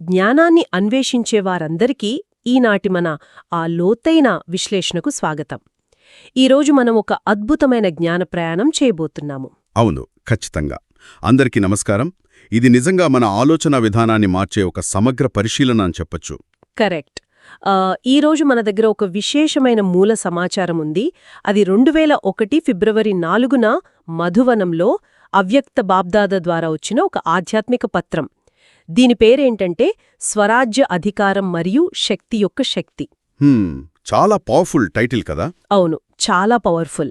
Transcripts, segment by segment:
జ్ఞానాన్ని అన్వేషించేవారందరికీ ఈనాటి మన ఆ లోతైన విశ్లేషణకు స్వాగతం. ఈరోజు మనం ఒక అద్భుతమైన జ్ఞాన ప్రయాణం చేయబోతున్నాము. అవును, ఖచ్చితంగా. అందరికీ నమస్కారం. ఇది నిజంగా మన ఆలోచన విధానాన్ని మార్చే ఒక సమగ్ర పరిశీలన అని చెప్పొచ్చు. కరెక్ట్. ఈరోజు మన దగ్గర ఒక విశేషమైన మూల సమాచారం ఉంది. అది 2001 ఫిబ్రవరి 4న మధువనంలో అవ్యక్త బాబ్దాదా ద్వారా వచ్చిన ఒక ఆధ్యాత్మిక పత్రం. దీని పేరేంటంటే స్వరాజ్య అధికారం మరియు శక్తి యొక్క శక్తి. చాలా పవర్ఫుల్ టైటిల్ కదా. అవును, చాలా పవర్ఫుల్.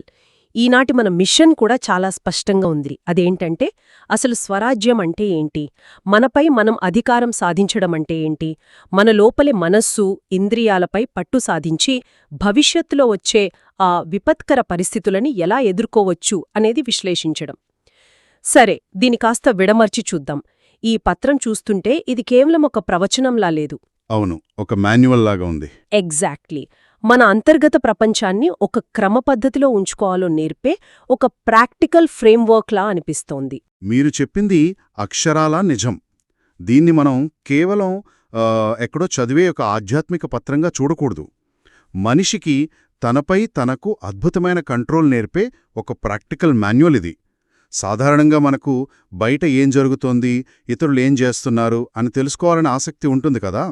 ఈనాటి మన మిషన్ కూడా చాలా స్పష్టంగా ఉంది. అదేంటంటే అసలు స్వరాజ్యం అంటే ఏంటి, మనపై మనం అధికారం సాధించడం అంటే ఏంటి, మన లోపలి మనస్సు ఇంద్రియాలపై పట్టు సాధించి భవిష్యత్తులో వచ్చే ఆ విపత్కర పరిస్థితులని ఎలా ఎదుర్కోవచ్చు అనేది విశ్లేషించడం. సరే, దీని కాస్త విడమర్చి చూద్దాం. ఈ పత్రం చూస్తుంటే ఇది కేవలం ఒక ప్రవచనంలా లేదు. అవును, ఒక మాన్యువల్ లాగా ఉంది. ఎగ్జాక్ట్లీ. మన అంతర్గత ప్రపంచాన్ని ఒక క్రమపద్ధతిలో ఉంచుకోవాలో నేర్పే ఒక ప్రాక్టికల్ ఫ్రేమ్వర్క్లా అనిపిస్తోంది. మీరు చెప్పింది అక్షరాలా నిజం. దీన్ని మనం కేవలం ఎక్కడో చదివే ఒక ఆధ్యాత్మిక పత్రంగా చూడకూడదు. మనిషికి తనపై తనకు అద్భుతమైన కంట్రోల్ నేర్పే ఒక ప్రాక్టికల్ మాన్యువల్ ఇది. సాధారణంగా మనకు బయట ఏం జరుగుతోంది, ఇతరులు ఏం చేస్తున్నారు అని తెలుసుకోవాలని ఆసక్తి ఉంటుంది కదా.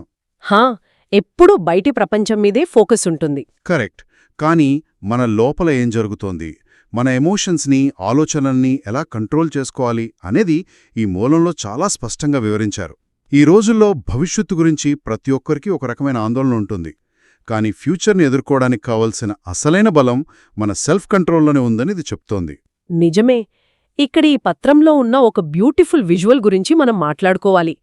ఎప్పుడూ బయటి ప్రపంచం మీదే ఫోకస్ ఉంటుంది. కరెక్ట్. కానీ మన లోపల ఏం జరుగుతోంది, మన ఎమోషన్స్ని, ఆలోచనల్ని ఎలా కంట్రోల్ చేసుకోవాలి అనేది ఈ మూలంలో చాలా స్పష్టంగా వివరించారు. ఈ రోజుల్లో భవిష్యత్తు గురించి ప్రతి ఒక్కరికి ఒక రకమైన ఆందోళన ఉంటుంది. కానీ ఫ్యూచర్ని ఎదుర్కోవడానికి కావలసిన అసలైన బలం మన సెల్ఫ్ కంట్రోల్లోనే ఉందని ఇది చెప్తోంది. నిజమే. ఇక్కడ ఈ పత్రంలో ఉన్న ఒక బ్యూటిఫుల్ విజువల్ గురించి మనం మాట్లాడుకోవాలి.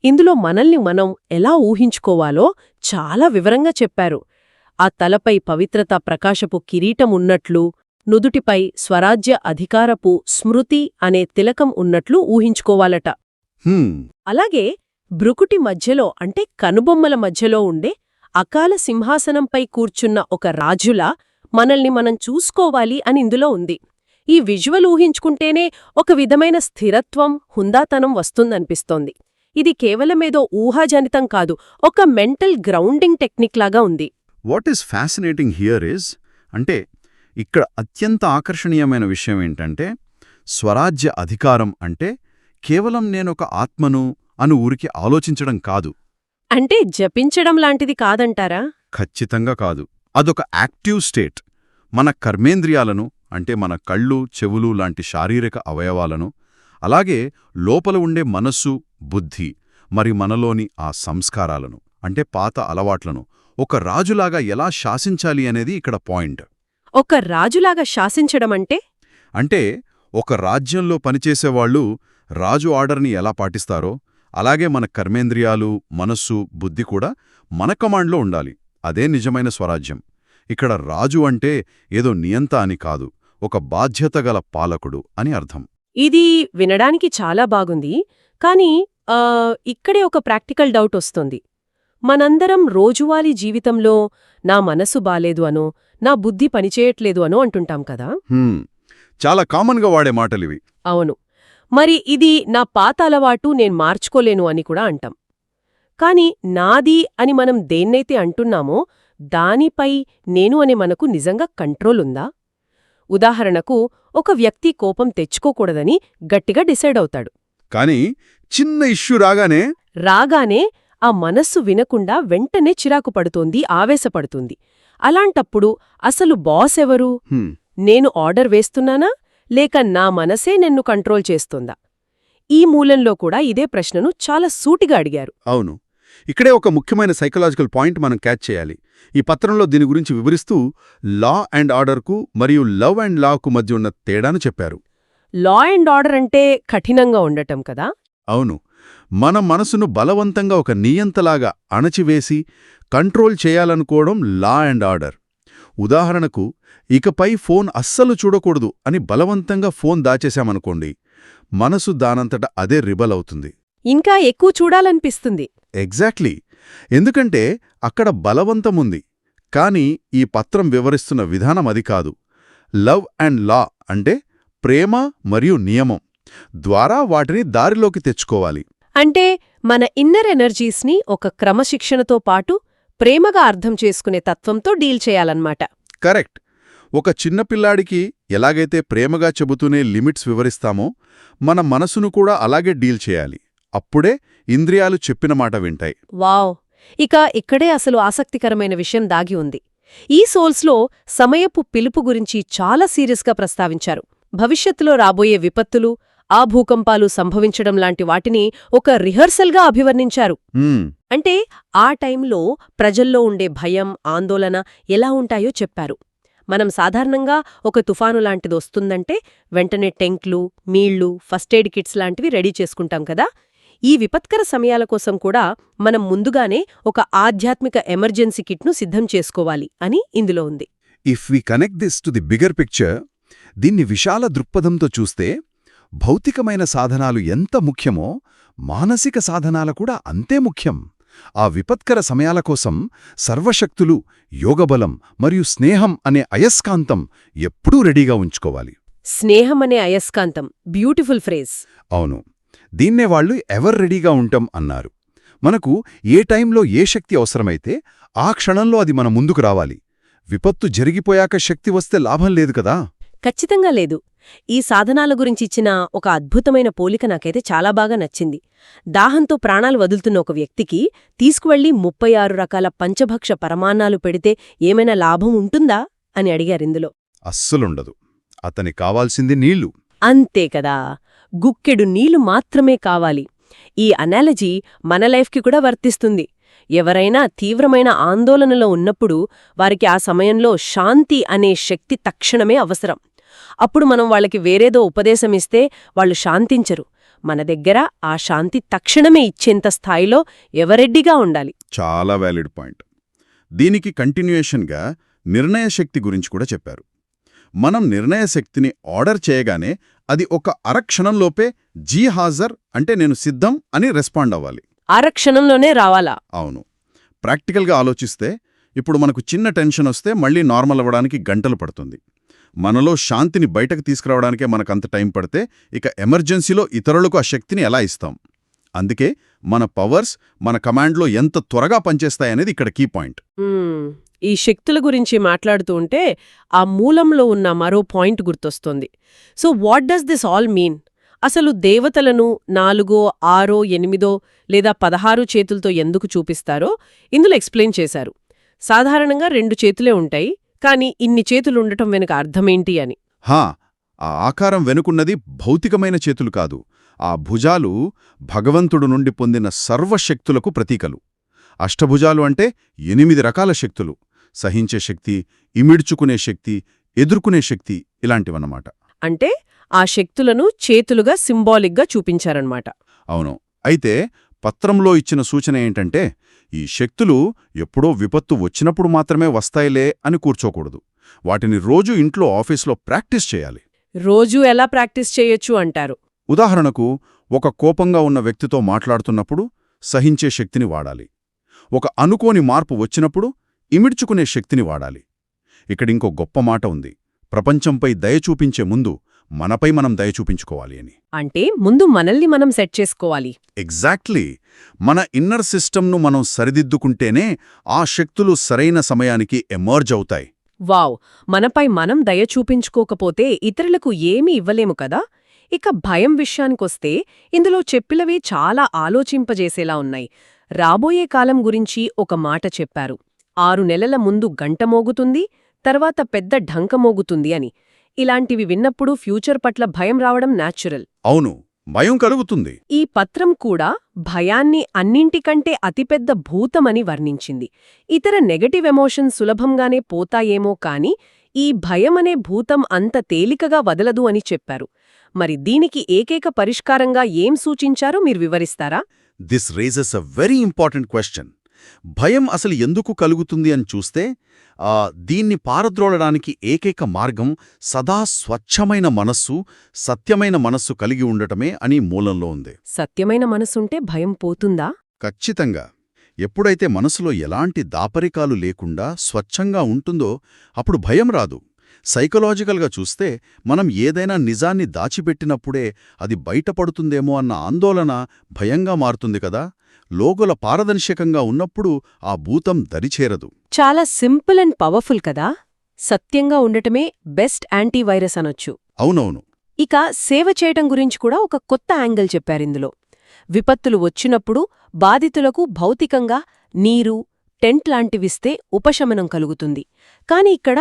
ఇందులో మనల్ని మనం ఎలా ఊహించుకోవాలో చాలా వివరంగా చెప్పారు. ఆ తలపై పవిత్రత ప్రకాశపు కిరీటం ఉన్నట్లు, నుదుటిపై స్వరాజ్య అధికారపు స్మృతి అనే తిలకం ఉన్నట్లు ఊహించుకోవాలట. అలాగే బ్రుకుటి మధ్యలో అంటే కనుబొమ్మల మధ్యలో ఉండే అకాల సింహాసనంపై కూర్చున్న ఒక రాజులా మనల్ని మనం చూసుకోవాలి అని ఇందులో ఉంది. ఈ విజువల్ ఊహించుకుంటేనే ఒక విధమైన స్థిరత్వం, హుందాతనం వస్తుందనిపిస్తోంది. ఇది కేవలమేదో ఊహాజనితం కాదు, ఒక మెంటల్ గ్రౌండింగ్ టెక్నిక్ లాగా ఉంది. What is fascinating here is, అంటే ఇక్కడ అత్యంత ఆకర్షణీయమైన విషయం ఏంటంటే, స్వరాజ్య అధికారం అంటే కేవలం నేనొక ఆత్మను అని ఊరికి ఆలోచించడం కాదు. అంటే జపించడం లాంటిది కాదంటారా? ఖచ్చితంగా కాదు. అదొక యాక్టివ్ స్టేట్. మన కర్మేంద్రియాలను, అంటే మన కళ్ళు, చెవులు లాంటి శారీరక అవయవాలను, అలాగే లోపల ఉండే మనస్సు, బుద్ధి మరి మనలోని ఆ సంస్కారాలను, అంటే పాత అలవాట్లను ఒక రాజులాగా ఎలా శాసించాలి అనేది ఇక్కడ పాయింట్. ఒక రాజులాగా శాసించడమంటే? అంటే ఒక రాజ్యంలో పనిచేసేవాళ్లు రాజు ఆర్డర్ని ఎలా పాటిస్తారో, అలాగే మన కర్మేంద్రియాలు, మనస్సు, బుద్ధి కూడా మన కమాండ్లో ఉండాలి. అదే నిజమైన స్వరాజ్యం. ఇక్కడ రాజు అంటే ఏదో నియంత అని కాదు, ఒక బాధ్యతగల పాలకుడు అని అర్థం. ఇది వినడానికి చాలా బాగుంది. కానీ ఇక్కడే ఒక ప్రాక్టికల్ డౌట్ వస్తుంది. మనందరం రోజువారీ జీవితంలో నా మనసు బాలేదు అనో, నా బుద్ధి పనిచేయట్లేదు అనో అంటుంటాం కదా. చాలా కామన్గా వాడే మాటలివి. అవును. మరి ఇది నా పాత అలవాటు, నేను మార్చుకోలేను అని కూడా అంటాం. కాని నాది అని మనం దేన్నైతే అంటున్నామో దానిపై నేను అనే మనకు నిజంగా కంట్రోల్ ఉందా? ఉదాహరణకు, ఒక వ్యక్తి కోపం తెచ్చుకోకూడదని గట్టిగా డిసైడ్ అవుతాడు. కానీ చిన్న ఇష్యూ రాగానే ఆ మనస్సు వినకుండా వెంటనే చిరాకు పడుతోంది, ఆవేశపడుతుంది. అలాంటప్పుడు అసలు బాస్ ఎవరు? నేను ఆర్డర్ వేస్తున్నానా, లేక నా మనసే నన్ను కంట్రోల్ చేస్తోందా? ఈ మూలంలో కూడా ఇదే ప్రశ్నను చాలా సూటిగా అడిగారు. అవును, ఇక్కడే ఒక ముఖ్యమైన సైకలాజికల్ పాయింట్ మనం క్యాచ్ చేయాలి. ఈ పత్రంలో దీని గురించి వివరిస్తూ లా అండ్ ఆర్డర్కు మరియు లవ్ అండ్ లాకు మధ్య ఉన్న తేడాను చెప్పారు. లా అండ్ ఆర్డర్ అంటే కఠినంగా ఉండటం కదా. అవును, మన మనసును బలవంతంగా ఒక నియంతలాగా అణచివేసి కంట్రోల్ చేయాలనుకోవడం లా అండ్ ఆర్డర్. ఉదాహరణకు, ఇకపై ఫోన్ అస్సలు చూడకూడదు అని బలవంతంగా ఫోన్ దాచేశామనుకోండి, మనసు దానంతట అదే రిబల్ అవుతుంది, ఇంకా ఎక్కువ చూడాలనిపిస్తుంది. ఎగ్జాక్ట్లీ. ఎందుకంటే అక్కడ బలవంతముంది. కాని ఈ పత్రం వివరిస్తున్న విధానం అది కాదు. లవ్ అండ్ లా అంటే ప్రేమ మరియు నియమం ద్వారా వాటిని దారిలోకి తెచ్చుకోవాలి. అంటే మన ఇన్నర్ ఎనర్జీస్ని ఒక క్రమశిక్షణతో పాటు ప్రేమగా అర్థం చేసుకునే తత్వంతో డీల్ చేయాలన్నమాట. కరెక్ట్. ఒక చిన్నపిల్లాడికి ఎలాగైతే ప్రేమగా చెబుతూనే లిమిట్స్ వివరిస్తామో మన మనసును కూడా అలాగే డీల్ చేయాలి. అప్పుడే ఇంద్రియాలు చెప్పిన మాట వింటాయి. వావ్! ఇక ఇక్కడే అసలు ఆసక్తికరమైన విషయం దాగి ఉంది. ఈ సోల్స్లో సమయపు పిలుపు గురించి చాలా సీరియస్గా ప్రస్తావించారు. భవిష్యత్తులో రాబోయే విపత్తులు, ఆ భూకంపాలు సంభవించడం లాంటి వాటిని ఒక రిహర్సల్గా అభివర్ణించారు. అంటే ఆ టైంలో ప్రజల్లో ఉండే భయం, ఆందోళన ఎలా ఉంటాయో చెప్పారు. మనం సాధారణంగా ఒక తుఫాను లాంటిదొస్తుందంటే వెంటనే టెంక్లు, నీళ్లు, ఫస్ట్ ఎయిడ్ కిట్స్ లాంటివి రెడీ చేసుకుంటాం కదా. ఈ విపత్కర సమయాల కోసం కూడా మనం ముందుగానే ఒక ఆధ్యాత్మిక ఎమర్జెన్సీ కిట్ను సిద్ధం చేసుకోవాలి అని ఇందులో ఉంది. If we connect this to the bigger picture, దీన్ని విశాల దృక్పథంతో చూస్తే భౌతికమైన సాధనాలు ఎంత ముఖ్యమో మానసిక సాధనాలు కూడా అంతే ముఖ్యం. ఆ విపత్కర సమయాల కోసం సర్వశక్తులు, యోగబలం మరియు స్నేహం అనే అయస్కాంతం ఎప్పుడూ రెడీగా ఉంచుకోవాలి. స్నేహం అనే అయస్కాంతం, బ్యూటిఫుల్ ఫ్రేజ్. అవును, దీన్నే వాళ్ళు ఎవర్ రెడీగా ఉంటాం అన్నారు. మనకు ఏ టైంలో ఏ శక్తి అవసరమైతే ఆ క్షణంలో అది మన ముందుకు రావాలి. విపత్తు జరిగిపోయాక శక్తి వస్తే లాభం లేదు కదా. ఖచ్చితంగా లేదు. ఈ సాధనాల గురించిచ్చిన ఒక అద్భుతమైన పోలిక నాకైతే చాలా బాగా నచ్చింది. దాహంతో ప్రాణాలు వదులుతున్న ఒక వ్యక్తికి తీసుకువెళ్లి 36 రకాల పంచభక్ష పరమాన్నాలు పెడితే ఏమైనా లాభం ఉంటుందా అని అడిగారిందులో. అస్సలుండదు. అతని కావాల్సింది నీళ్లు. అంతే కదా, గుక్కెడు నీళ్లు మాత్రమే కావాలి. ఈ అనాలజీ మన లైఫ్కి కూడా వర్తిస్తుంది. ఎవరైనా తీవ్రమైన ఆందోళనలో ఉన్నప్పుడు వారికి ఆ సమయంలో శాంతి అనే శక్తి తక్షణమే అవసరం. అప్పుడు మనం వాళ్ళకి వేరేదో ఉపదేశమిస్తే వాళ్ళు శాంతించరు. మన దగ్గర ఆ శాంతి తక్షణమే ఇచ్చేంత స్థాయిలో ఎవరెడ్డిగా ఉండాలి. చాలా వ్యాలిడ్ పాయింట్. దీనికి కంటిన్యూయేషన్గా నిర్ణయ శక్తి గురించి కూడా చెప్పారు. మనం నిర్ణయ శక్తిని ఆర్డర్ చేయగానే అది ఒక అరక్షణంలోపే జీ హాజర్ అంటే నేను సిద్ధం అని రెస్పాండ్ అవ్వాలి. అరక్షణంలోనే రావాలా? అవును. ప్రాక్టికల్గా ఆలోచిస్తే ఇప్పుడు మనకు చిన్న టెన్షన్ వస్తే మళ్ళీ నార్మల్ అవ్వడానికి గంటలు పడుతుంది. మనలో శాంతిని బయటకు తీసుకురావడానికే మనకంత టైం పడితే ఇక ఎమర్జెన్సీలో ఇతరులకు ఆ శక్తిని ఎలా ఇస్తాం? అందుకే మన పవర్స్ మన కమాండ్లో ఎంత త్వరగా పనిచేస్తాయనేది ఇక్కడ కీ పాయింట్. ఈ శక్తుల గురించి మాట్లాడుతూ ఉంటే ఆ మూలంలో ఉన్న మరో పాయింట్ గుర్తొస్తుంది. So what does this all mean? అసలు దేవతలను 4, 6, 8 లేదా 16 చేతులతో ఎందుకు చూపిస్తారో ఇందులో ఎక్స్ప్లెయిన్ చేశారు. సాధారణంగా 2 చేతులే ఉంటాయి, కానీ ఇన్ని చేతులుండటం వెనుక అర్థమేంటి అని. ఆ ఆకారం వెనుకున్నది భౌతికమైన చేతులు కాదు. ఆ భుజాలు భగవంతుడు నుండి పొందిన సర్వశక్తులకు ప్రతీకలు. అష్టభుజాలు అంటే 8 రకాల శక్తులు. సహించే శక్తి, ఇమిడ్చుకునే శక్తి, ఎదుర్కొనే శక్తి ఇలాంటివన్నమాట. అంటే ఆ శక్తులను చేతులుగా సింబాలిక్గా చూపించారన్నమాట. అవును. అయితే పత్రంలో ఇచ్చిన సూచన ఏంటంటే ఈ శక్తులు ఎప్పుడో విపత్తు వచ్చినప్పుడు మాత్రమే వస్తాయిలే అని కూర్చోకూడదు. వాటిని రోజూ ఇంట్లో, ఆఫీస్లో ప్రాక్టీస్ చేయాలి. రోజూ ఎలా ప్రాక్టీస్ చేయొచ్చు అంటారు? ఉదాహరణకు, ఒక కోపంగా ఉన్న వ్యక్తితో మాట్లాడుతున్నప్పుడు సహించే శక్తిని వాడాలి. ఒక అనుకోని మార్పు వచ్చినప్పుడు ఇమిడ్చుకునే శక్తిని వాడాలి. ఇక్కడింకో గొప్ప మాట ఉంది. ప్రపంచంపై దయ చూపించే ముందు మనపై మనం దయ చూపించుకోవాలి అని. అంటే ముందు మనల్ని మనం సెట్ చేసుకోవాలి. ఎగ్జాక్ట్లీ. మన ఇన్నర్ సిస్టమ్ను మనం సరిదిద్దుకుంటేనే ఆ శక్తులు సరైన సమయానికి ఎమర్జ్ అవుతాయి. వావ్! మనపై మనం దయ చూపించుకోకపోతే ఇతరులకు ఏమీ ఇవ్వలేము కదా. ఇక భయం విషయానికొస్తే ఇందులో చెప్పినవి చాలా ఆలోచింపజేసేలా ఉన్నాయి. రాబోయే కాలం గురించి ఒక మాట చెప్పారు. 6 నెలల ముందు గంట మోగుతుంది, తర్వాత పెద్ద ఢంక మోగుతుంది అని. ఇలాంటివి విన్నప్పుడు ఫ్యూచర్ పట్ల భయం రావడం న్యాచురల్. అవును, భయం కలుగుతుంది. ఈ పత్రం కూడా భయాన్ని అన్నింటికంటే అతిపెద్ద భూతమని వర్ణించింది. ఇతర నెగటివ్ ఎమోషన్స్ సులభంగానే పోతాయేమో కాని ఈ భయమనే భూతం అంత తేలికగా వదలదు అని చెప్పారు. మరి దీనికి ఏకైక పరిష్కారంగా ఏం సూచించారో మీరు వివరిస్తారా? This raises a very important question. భయం అసలు ఎందుకు కలుగుతుంది అని చూస్తే దీన్ని పారద్రోలడానికి ఏకైక మార్గం సదా స్వచ్ఛమైన మనస్సు, సత్యమైన మనస్సు కలిగి ఉండటమే అని మూలంలో ఉంది. సత్యమైన మనసుంటే భయం పోతుందా? ఖచ్చితంగా. ఎప్పుడైతే మనసులో ఎలాంటి దాపరికాలు లేకుండా స్వచ్ఛంగా ఉంటుందో అప్పుడు భయం రాదు. సైకలాజికల్గా చూస్తే మనం ఏదైనా నిజాన్ని దాచిపెట్టినప్పుడే అది బయటపడుతుందేమో అన్న ఆందోళన భయంగా మారుతుంది కదా. లోగల పారదర్శకంగా ఉన్నప్పుడు ఆ భూతం దరిచేరదు. చాలా సింపుల్ అండ్ పవర్ఫుల్ కదా. సత్యంగా ఉండటమే బెస్ట్ యాంటీవైరస్ అనొచ్చు. అవునవును. ఇక సేవ చేయటం గురించి కూడా ఒక కొత్త యాంగిల్ చెప్పారిందులో. విపత్తులు వచ్చినప్పుడు బాధితులకు భౌతికంగా నీరు, టెంట్ లాంటివిస్తే ఉపశమనం కలుగుతుంది. కాని ఇక్కడ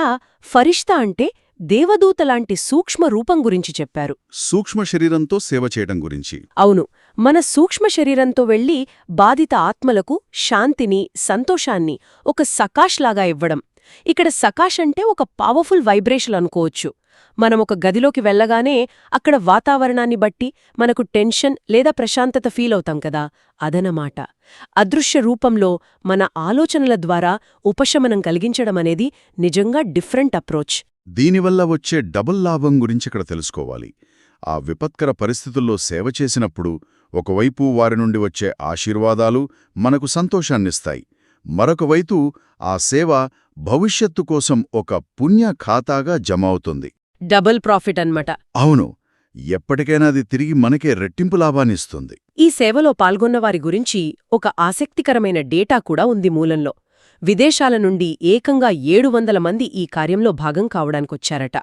ఫరిష్తా అంటే దేవదూతలాంటి సూక్ష్మ రూపం గురించి చెప్పారు. సూక్ష్మ శరీరంతో సేవ చేయడం గురించి. అవును, మన సూక్ష్మ శరీరంతో వెళ్లి బాధిత ఆత్మలకు శాంతిని, సంతోషాన్ని ఒక సకాష్లాగా ఇవ్వడం. ఇక్కడ సకాష్ అంటే ఒక పవర్ఫుల్ వైబ్రేషన్ అనుకోవచ్చు. మనం ఒక గదిలోకి వెళ్లగానే అక్కడ వాతావరణాన్ని బట్టి మనకు టెన్షన్ లేదా ప్రశాంతత ఫీల్ అవుతాం కదా, అదనమాట. అదృశ్య రూపంలో మన ఆలోచనల ద్వారా ఉపశమనం కలిగించడమనేది నిజంగా డిఫరెంట్ అప్రోచ్. దీనివల్ల వచ్చే డబుల్ లాభం గురించి ఇక్కడ తెలుసుకోవాలి. ఆ విపత్కర పరిస్థితుల్లో సేవ చేసినప్పుడు ఒకవైపు వారి నుండి వచ్చే ఆశీర్వాదాలు మనకు సంతోషాన్నిస్తాయి, మరొకవైపు ఆ సేవ భవిష్యత్తు కోసం ఒక పుణ్య ఖాతాగా జమ అవుతుంది. డబుల్ ప్రాఫిట్ అన్నమాట. అవును, ఎప్పటికైనా అది తిరిగి మనకే రెట్టింపు లాభాన్నిస్తుంది. ఈ సేవలో పాల్గొన్నవారి గురించి ఒక ఆసక్తికరమైన డేటా కూడా ఉంది మూలంలో. విదేశాల నుండి ఏకంగా 700 మంది ఈ కార్యంలో భాగం కావడానికొచ్చారట.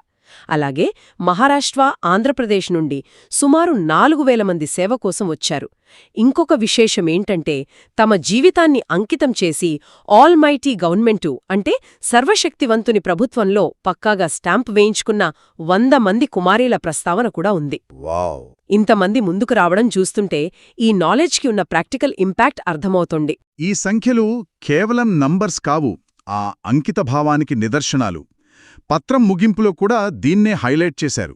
అలాగే మహారాష్ట్ర, ఆంధ్రప్రదేశ్ నుండి సుమారు 4000 మంది సేవ కోసం వచ్చారు. ఇంకొక విశేషమేంటంటే తమ జీవితాన్ని అంకితం చేసి ఆల్మైటీ గవర్నమెంటు అంటే సర్వశక్తివంతుని ప్రభుత్వంలో పక్కాగా స్టాంప్ వేయించుకున్న 100 మంది కుమారీల ప్రస్తావన కూడా ఉంది. వావ్! ఇంతమంది ముందుకు రావడం చూస్తుంటే ఈ నాలెడ్జ్కి ఉన్న ప్రాక్టికల్ ఇంపాక్ట్ అర్థమవుతోంది. ఈ సంఖ్యలు కేవలం నంబర్స్ కావు, ఆ అంకితభావానికి నిదర్శనాలు. పత్రం ముగింపులో కూడా దీన్నే హైలైట్ చేశారు.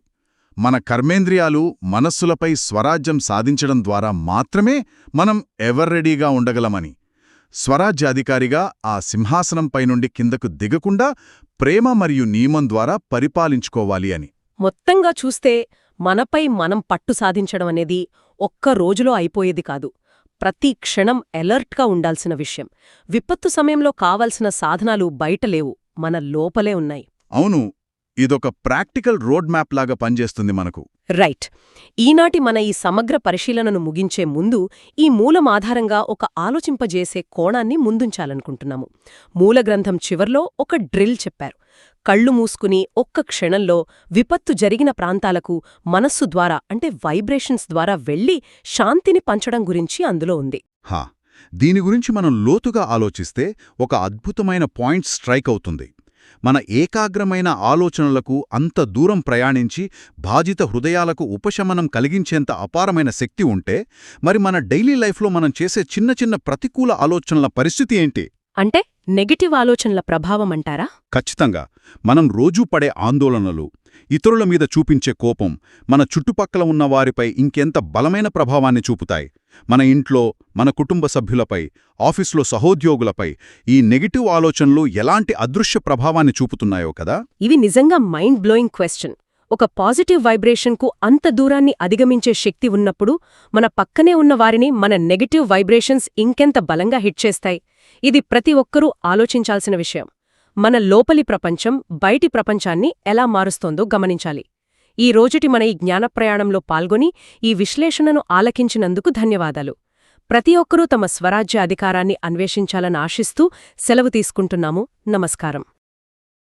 మన కర్మేంద్రియాలు, మనస్సులపై స్వరాజ్యం సాధించడం ద్వారా మాత్రమే మనం ఎవర్రెడీగా ఉండగలమని. స్వరాజ్యాధికారిగా ఆ సింహాసనంపై నుండి కిందకు దిగకుండా ప్రేమ మరియు నియమం ద్వారా పరిపాలించుకోవాలి అని. మొత్తంగా చూస్తే మనపై మనం పట్టు సాధించడం అనేది ఒక్క రోజులో అయిపోయేది కాదు. ప్రతి క్షణం అలర్ట్గా ఉండాల్సిన విషయం. విపత్తు సమయంలో కావలసిన సాధనాలు బయటలేవు, మన లోపలే ఉన్నాయి. అవును, ఇదొక ప్రాక్టికల్ రోడ్ మ్యాప్ లాగా పనిచేస్తుంది మనకు. రైట్. ఈనాటి మన ఈ సమగ్ర పరిశీలనను ముగించే ముందు ఈ మూలం ఆధారంగా ఒక ఆలోచింపజేసే కోణాన్ని ముందుంచాలనుకుంటున్నాము. మూలగ్రంథం చివర్లో ఒక డ్రిల్ చెప్పారు. కళ్ళు మూసుకుని ఒక్క క్షణంలో విపత్తు జరిగిన ప్రాంతాలకు మనస్సు ద్వారా అంటే వైబ్రేషన్స్ ద్వారా వెళ్లి శాంతిని పంచడం గురించి అందులో ఉంది. దీని గురించి మనం లోతుగా ఆలోచిస్తే ఒక అద్భుతమైన పాయింట్ స్ట్రైక్ అవుతుంది. మన ఏకాగ్రమైన ఆలోచనలకు అంత దూరం ప్రయాణించి బాధిత హృదయాలకు ఉపశమనం కలిగించేంత అపారమైన శక్తి ఉంటే మరి మన డైలీ లైఫ్లో మనం చేసే చిన్న చిన్న ప్రతికూల ఆలోచనల పరిస్థితి ఏంటి? అంటే నెగటివ్ ఆలోచనల ప్రభావం అంటారా? ఖచ్చితంగా. మనం రోజూ పడే ఆందోళనలు, ఇతరుల మీద చూపించే కోపం మన చుట్టుపక్కల ఉన్న వారిపై ఇంకెంత బలమైన ప్రభావాన్ని చూపుతాయి. మన ఇంట్లో, మన కుటుంబ సభ్యులపై, ఆఫీసులో సహోద్యోగులపై ఈ నెగటివ్ ఆలోచనలు ఎలాంటి అదృశ్య ప్రభావాన్ని చూపుతున్నాయో కదా. ఇవి నిజంగా మైండ్ బ్లోయింగ్ క్వశ్చన్. ఒక పాజిటివ్ వైబ్రేషన్కు అంత దూరాన్ని అధిగమించే శక్తి ఉన్నప్పుడు మన పక్కనే ఉన్న వారిని మన నెగటివ్ వైబ్రేషన్స్ ఇంకెంత బలంగా హిట్ చేస్తాయి. ఇది ప్రతి ఒక్కరూ ఆలోచించాల్సిన విషయం. మన లోపలి ప్రపంచం బయటి ప్రపంచాన్ని ఎలా మారుస్తోందో గమనించాలి. ఈ రోజుటి మన ఈ జ్ఞానప్రయాణంలో పాల్గొని ఈ విశ్లేషణను ఆలకించినందుకు ధన్యవాదాలు. ప్రతి ఒక్కరూ తమ స్వరాజ్య అధికారాన్ని అన్వేషించాలని ఆశిస్తూ సెలవు తీసుకుంటున్నాము. నమస్కారం.